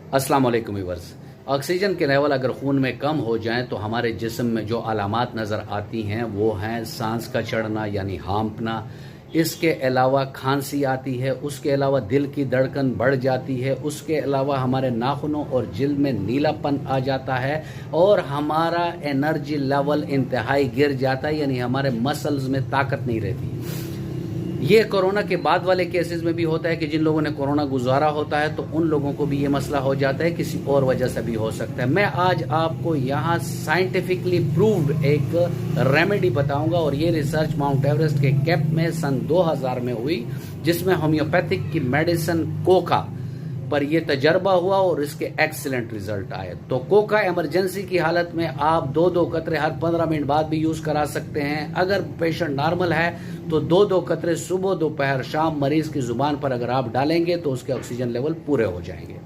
अस्सलाम वालेकुम viewers. Oxygen के लेवल अगर खून में कम हो जाएं तो हमारे जिस्म में जो अलामात नज़र आती हैं वो हैं सांस का चढ़ना यानी हाँफना, इसके अलावा खांसी आती है, उसके अलावा दिल की धड़कन बढ़ जाती है, उसके अलावा हमारे नाखूनों और जिल्द में नीलापन आ जाता है और हमारा एनर्जी लेवल इंतहाई गिर जाता है, यानी हमारे मसल्स में ताकत नहीं रहती। ये कोरोना के बाद वाले केसेस में भी होता है कि जिन लोगों ने कोरोना गुजारा होता है तो उन लोगों को भी ये मसला हो जाता है, किसी और वजह से भी हो सकता है। मैं आज आपको यहाँ साइंटिफिकली प्रूव्ड एक रेमेडी बताऊंगा और ये रिसर्च माउंट एवरेस्ट के कैंप में सन 2000 में हुई, जिसमें होम्योपैथिक की मेडिसिन कोका पर यह तजर्बा हुआ और इसके एक्सीलेंट रिजल्ट आए। तो कोका इमरजेंसी की हालत में आप 2-2 कतरे हर 15 मिनट बाद भी यूज करा सकते हैं। अगर पेशेंट नॉर्मल है तो 2-2 कतरे सुबह दोपहर शाम मरीज की जुबान पर अगर आप डालेंगे तो उसके ऑक्सीजन लेवल पूरे हो जाएंगे।